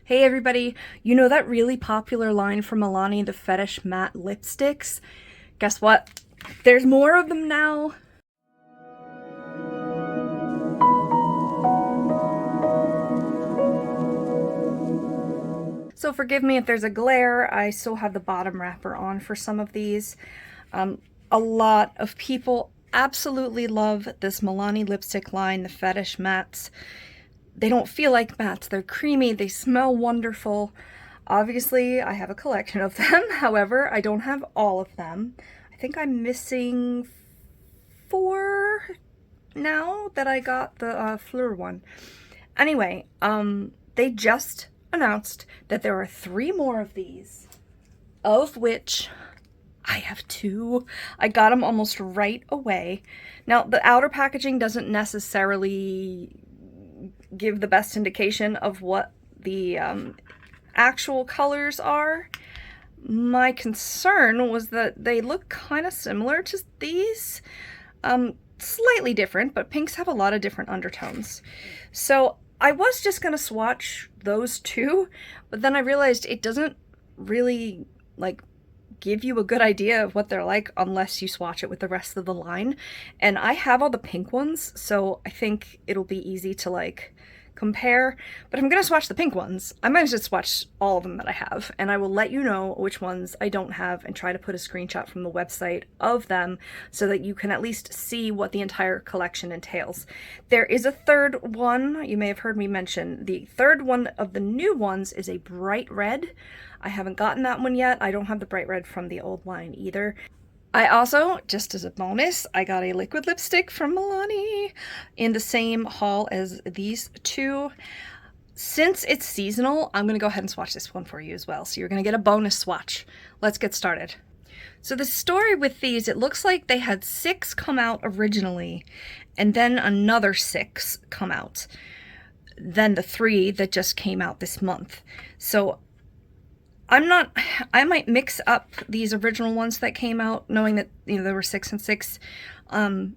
Hey everybody, you know that really popular line from Milani, the Fetish matte lipsticks? Guess what? There's more of them now. So forgive me if there's a glare, I still have the bottom wrapper on for some of these. A lot of people absolutely love this Milani lipstick line, the Fetish mattes. They don't feel like mattes, they're creamy, they smell wonderful. Obviously, I have a collection of them, however, I don't have all of them. I think I'm missing 4 now that I got the Fleur one. Anyway, they just announced that there are 3 more of these, of which I have 2. I got them almost right away. Now, the outer packaging doesn't necessarily give the best indication of what the actual colors are. My concern was that they look kind of similar to these. Slightly different, but pinks have a lot of different undertones. So I was just gonna swatch those 2, but then I realized it doesn't really give you a good idea of what they're like unless you swatch it with the rest of the line. And I have all the pink ones, so I think it'll be easy to compare, but I'm gonna swatch the pink ones. I might just swatch all of them that I have, and I will let you know which ones I don't have and try to put a screenshot from the website of them so that you can at least see what the entire collection entails. There is a third one, you may have heard me mention. The third one of the new ones is a bright red. I haven't gotten that one yet. I don't have the bright red from the old line either. I also, just as a bonus, I got a liquid lipstick from Milani in the same haul as these 2. Since it's seasonal, I'm going to go ahead and swatch this one for you as well. So you're going to get a bonus swatch. Let's get started. So the story with these, it looks like they had 6 come out originally, and then another 6 come out. Then the 3 that just came out this month. So I might mix up these original ones that came out, knowing that, there were 6 and 6. I'm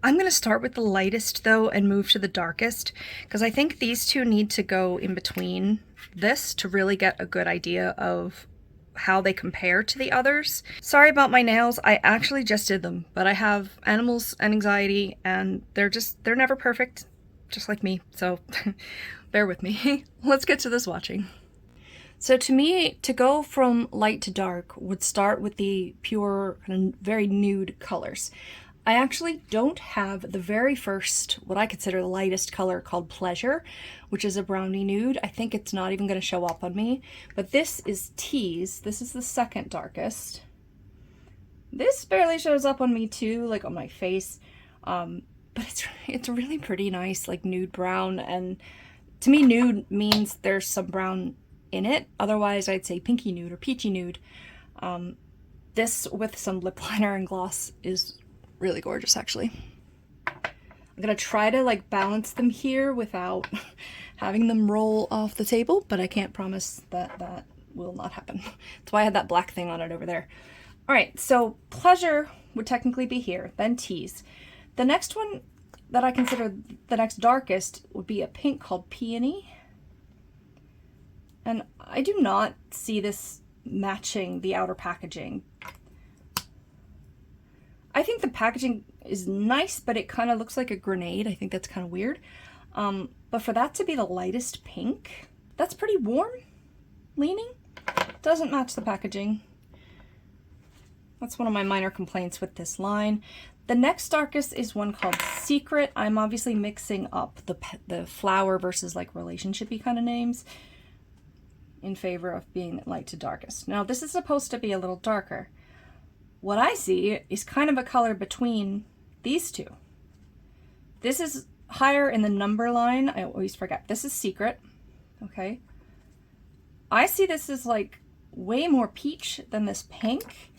going to start with the lightest, though, and move to the darkest, because I think these 2 need to go in between this to really get a good idea of how they compare to the others. Sorry about my nails, I actually just did them, but I have animals and anxiety, and they're never perfect, just like me, so bear with me. Let's get to the swatching. So to me, to go from light to dark would start with the pure, kind of very nude colors. I actually don't have the very first, what I consider the lightest color, called Pleasure, which is a brownie nude. I think it's not even going to show up on me. But this is Tease. This is the second darkest. This barely shows up on me too, on my face. But it's really pretty nice, nude brown. And to me, nude means there's some brown in it. Otherwise, I'd say pinky nude or peachy nude. This with some lip liner and gloss is really gorgeous, actually. I'm gonna try to balance them here without having them roll off the table, but I can't promise that that will not happen. That's why I had that black thing on it over there. All right, so Pleasure would technically be here, then Tease. The next one that I consider the next darkest would be a pink called Peony. And I do not see this matching the outer packaging. I think the packaging is nice, but it kind of looks like a grenade. I think that's kind of weird. But for that to be the lightest pink, that's pretty warm leaning. Doesn't match the packaging. That's one of my minor complaints with this line. The next darkest is one called Secret. I'm obviously mixing up the flower versus relationship-y kind of names in favor of being light to darkest. Now, this is supposed to be a little darker. What I see is kind of a color between these 2. This is higher in the number line. I always forget. This is Secret, okay? I see this as way more peach than this pink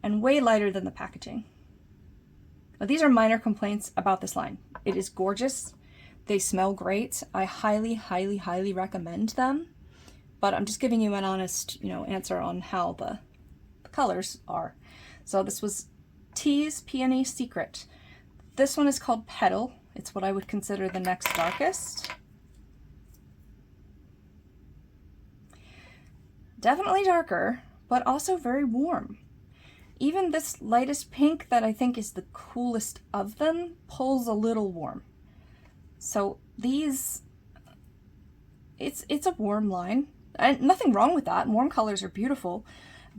and way lighter than the packaging. Now, these are minor complaints about this line. It is gorgeous. They smell great. I highly, highly, highly recommend them. But I'm just giving you an honest, answer on how the colors are. So this was Tease, Peony, Secret. This one is called Petal. It's what I would consider the next darkest. Definitely darker, but also very warm. Even this lightest pink that I think is the coolest of them pulls a little warm. So these, it's a warm line. And nothing wrong with that. Warm colors are beautiful,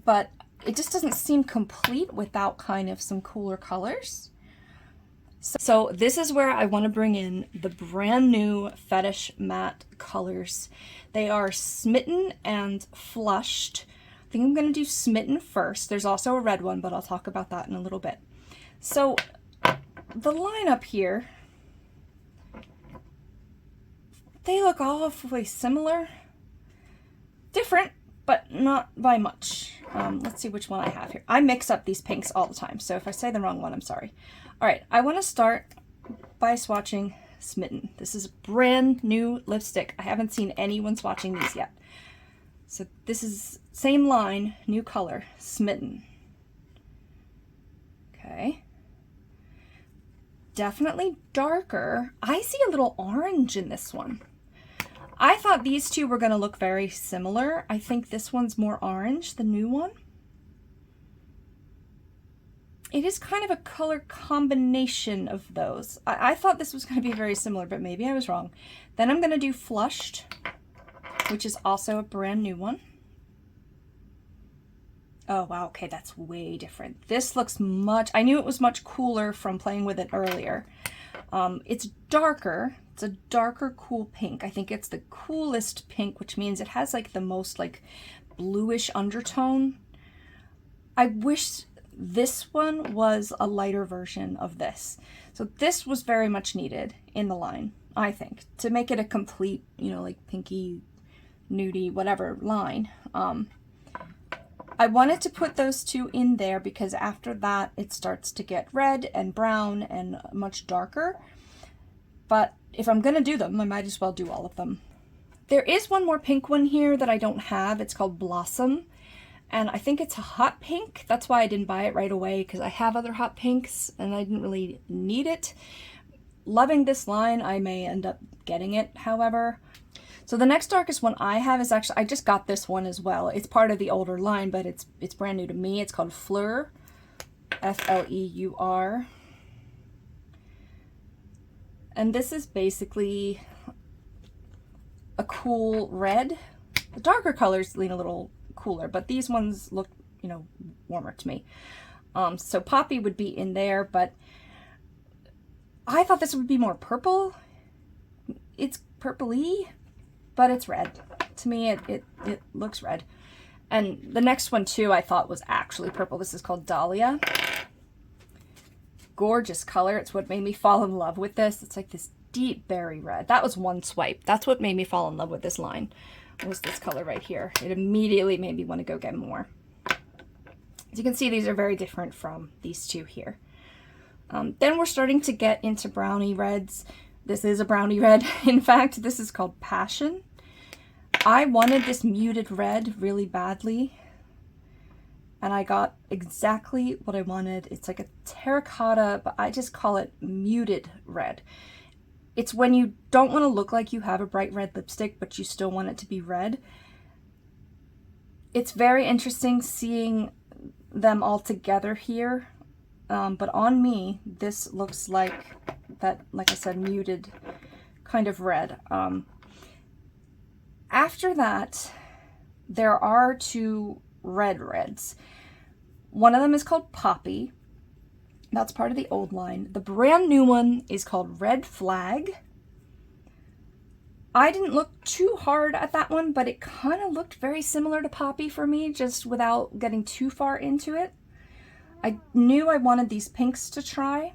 but it just doesn't seem complete without kind of some cooler colors. So this is where I want to bring in the brand new Fetish matte colors. They are Smitten and Flushed. I think I'm going to do Smitten first. There's also a red one, but I'll talk about that in a little bit. So the lineup here, they look awfully similar. Different, but not by much. Let's see which one I have here. I mix up these pinks all the time, so if I say the wrong one, I'm sorry. All right, I want to start by swatching Smitten. This is a brand new lipstick. I haven't seen anyone swatching these yet. So this is same line, new color, Smitten. Okay. Definitely darker. I see a little orange in this one. I thought these two were going to look very similar. I think this one's more orange, the new one. It is kind of a color combination of those. I thought this was going to be very similar, but maybe I was wrong. Then I'm going to do Flushed, which is also a brand new one. Oh, wow. Okay, that's way different. This looks much... I knew it was much cooler from playing with it earlier. It's darker. It's a darker, cool pink. I think it's the coolest pink, which means it has like the most like bluish undertone. I wish this one was a lighter version of this. So this was very much needed in the line, I think, to make it a complete, you know, like pinky, nudie, whatever line. I wanted to put those two in there because after that it starts to get red and brown and much darker. But if I'm going to do them, I might as well do all of them. There is one more pink one here that I don't have. It's called Blossom. And I think it's a hot pink. That's why I didn't buy it right away, because I have other hot pinks and I didn't really need it. Loving this line, I may end up getting it, however. So the next darkest one I have is actually, I just got this one as well. It's part of the older line, but it's brand new to me. It's called Fleur, F-L-E-U-R. And this is basically a cool red. The darker colors lean a little cooler, but these ones look, you know, warmer to me. So Poppy would be in there, but I thought this would be more purple. It's purpley, but it's red. To me, it looks red. And the next one too, I thought was actually purple. This is called Dahlia. Gorgeous color. It's what made me fall in love with this. It's like this deep berry red. That was one swipe. That's what made me fall in love with this line, was this color right here. It immediately made me want to go get more. As you can see, these are very different from these two here. Then we're starting to get into brownie reds. This is a brownie red. In fact, this is called Passion. I wanted this muted red really badly, and I got exactly what I wanted. It's like a terracotta, but I just call it muted red. It's when you don't want to look like you have a bright red lipstick, but you still want it to be red. It's very interesting seeing them all together here. But on me, this looks like that, like I said, muted kind of red. After that, there are two reds. One of them is called Poppy. That's part of the old line. The brand new one is called Red Flag. I didn't look too hard at that one, but it kind of looked very similar to Poppy for me, just without getting too far into it. I knew I wanted these pinks to try,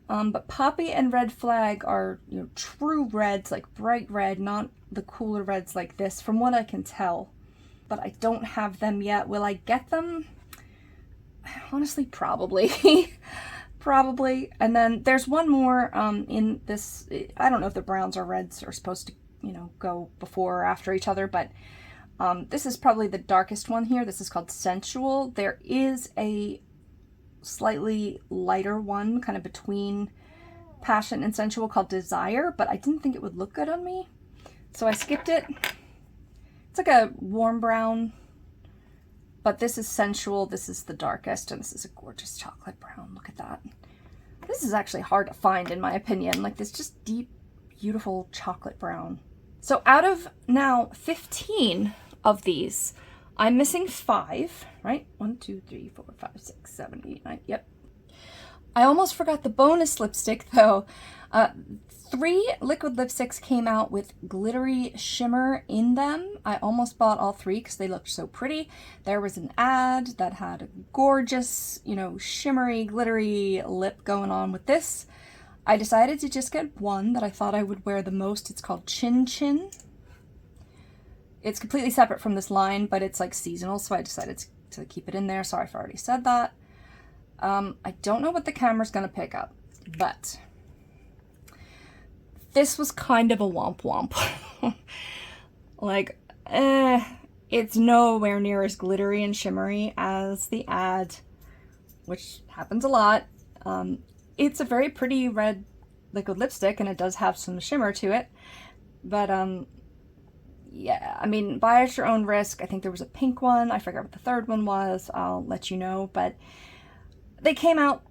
but Poppy and Red Flag are, you know, true reds, like bright red, not the cooler reds like this, from what I can tell. But I don't have them yet. Will I get them? Honestly, probably. Probably. And then there's one more in this. I don't know if the browns or reds are supposed to, you know, go before or after each other, but this is probably the darkest one here. This is called Sensual. There is a slightly lighter one kind of between Passion and Sensual called Desire, but I didn't think it would look good on me, so I skipped it. It's like a warm brown, but this is Sensual. This is the darkest, and this is a gorgeous chocolate brown. Look at that. This is actually hard to find, in my opinion. Like this just deep, beautiful chocolate brown. So out of now 15 of these, I'm missing 5, right? 1, 2, 3, 4, 5, 6, 7, 8, 9. Yep. I almost forgot the bonus lipstick though. 3 liquid lipsticks came out with glittery shimmer in them. I almost bought all 3 because they looked so pretty. There was an ad that had a gorgeous, you know, shimmery, glittery lip going on with this. I decided to just get one that I thought I would wear the most. It's called Chin Chin. It's completely separate from this line, but it's like seasonal, so I decided to keep it in there. Sorry if I already said that. I don't know what the camera's gonna pick up, but this was kind of a womp womp. Like, it's nowhere near as glittery and shimmery as the ad, which happens a lot. It's a very pretty red liquid lipstick, and it does have some shimmer to it, but yeah, I mean, buy at your own risk. I think there was a pink one. I forget what the third one was. I'll let you know. But they came out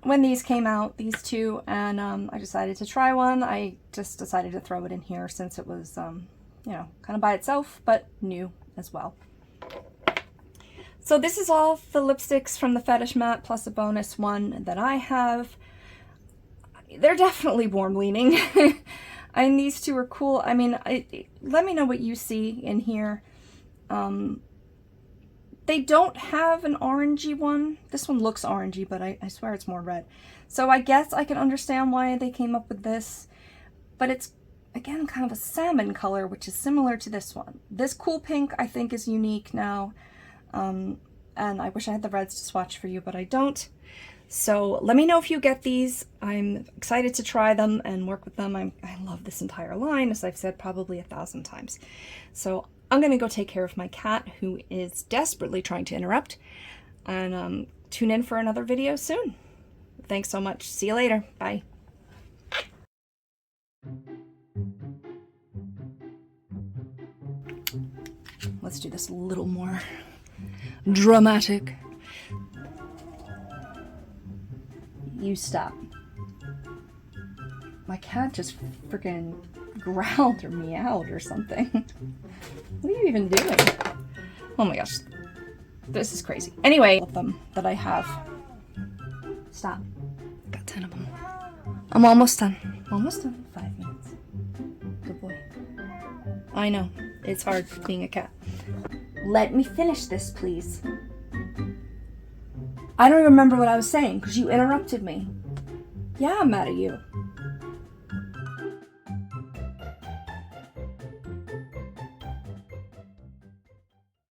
when these came out, these two, and I decided to try one. I just decided to throw it in here since it was, you know, kind of by itself, but new as well. So this is all the lipsticks from the Fetish matte plus a bonus one that I have. They're definitely warm leaning. And these two are cool. I mean, let me know what you see in here. They don't have an orangey one. This one looks orangey, but I swear it's more red. So I guess I can understand why they came up with this. But it's, again, kind of a salmon color, which is similar to this one. This cool pink, I think, is unique now. And I wish I had the reds to swatch for you, but I don't. So let me know if you get these. I'm excited to try them and work with them. I love this entire line, as I've said probably 1,000 times. So I'm going to go take care of my cat, who is desperately trying to interrupt. And tune in for another video soon. Thanks so much. See you later. Bye. Let's do this a little more dramatic. You stop. My cat just freaking growled or meowed or something. What are you even doing? Oh my gosh. This is crazy. Anyway, of them that I have. Stop. Got 10 of them. I'm almost done. Almost done. 5 minutes. Good boy. I know. It's hard being a cat. Let me finish this, please. I don't even remember what I was saying because you interrupted me. Yeah, I'm mad at you.